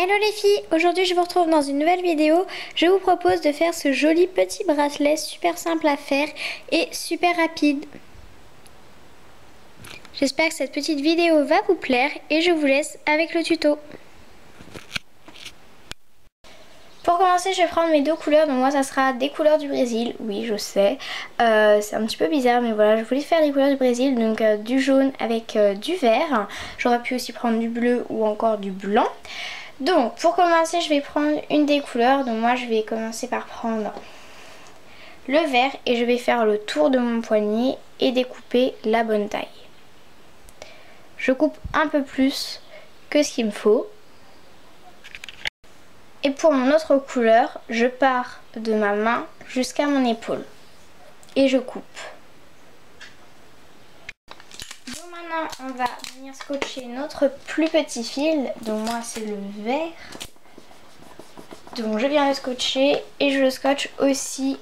Hello les filles, aujourd'hui je vous retrouve dans une nouvelle vidéo. Je vous propose de faire ce joli petit bracelet super simple à faire et super rapide. J'espère que cette petite vidéo va vous plaire et je vous laisse avec le tuto. Pour commencer, je vais prendre mes deux couleurs. Donc moi ça sera des couleurs du Brésil. Oui, je sais, c'est un petit peu bizarre, mais voilà, je voulais faire des couleurs du Brésil. Donc du jaune avec du vert. J'aurais pu aussi prendre du bleu ou encore du blanc. Donc pour commencer, je vais prendre une des couleurs. Donc moi je vais commencer par prendre le vert et je vais faire le tour de mon poignet et découper la bonne taille. Je coupe un peu plus que ce qu'il me faut. Et pour mon autre couleur, je pars de ma main jusqu'à mon épaule et je coupe. Donc maintenant on va venir scotcher notre plus petit fil. Donc moi c'est le vert. Donc je viens le scotcher et je le scotche aussi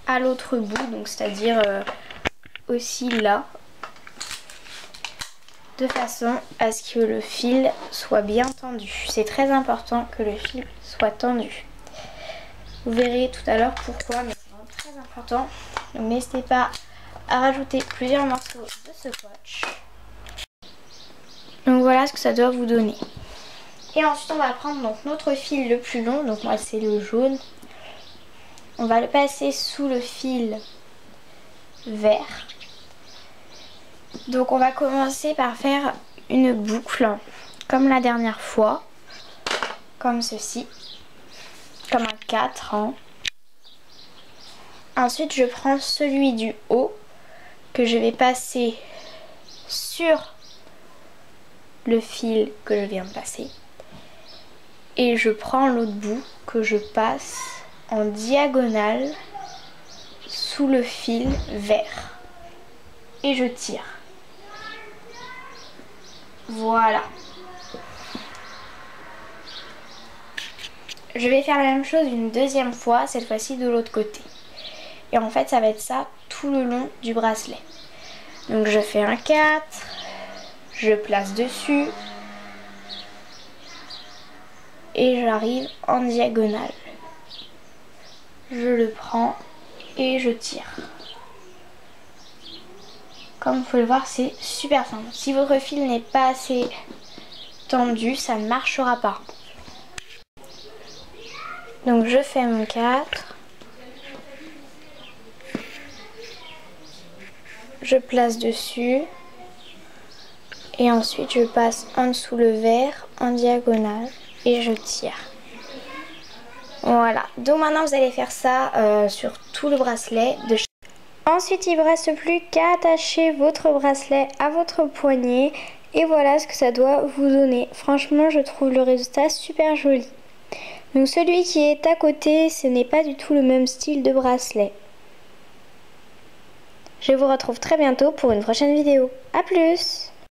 à l'autre bout, donc c'est-à-dire aussi là, de façon à ce que le fil soit bien tendu. C'est très important que le fil soit tendu. Vous verrez tout à l'heure pourquoi, mais c'est vraiment très important. Donc n'hésitez pas à rajouter plusieurs morceaux de scotch. Donc voilà ce que ça doit vous donner. Et ensuite on va prendre donc notre fil le plus long, donc moi c'est le jaune. On va le passer sous le fil vert. Donc on va commencer par faire une boucle comme la dernière fois, comme ceci, comme un 4. Ensuite je prends celui du haut que je vais passer sur le fil que je viens de passer et je prends l'autre bout que je passe en diagonale sous le fil vert et je tire. Voilà. Je vais faire la même chose une deuxième fois, cette fois-ci de l'autre côté. Et en fait ça va être ça tout le long du bracelet. Donc je fais un 4, je place dessus et j'arrive en diagonale. Je le prends et je tire. Comme vous pouvez le voir, c'est super simple. Si votre fil n'est pas assez tendu, ça ne marchera pas. Donc je fais mon 4. Je place dessus. Et ensuite je passe en dessous le vert en diagonale et je tire. Voilà. Donc maintenant vous allez faire ça sur tout le bracelet de chaque. Ensuite, il ne vous reste plus qu'à attacher votre bracelet à votre poignet. Et voilà ce que ça doit vous donner. Franchement, je trouve le résultat super joli. Donc celui qui est à côté, ce n'est pas du tout le même style de bracelet. Je vous retrouve très bientôt pour une prochaine vidéo. A plus!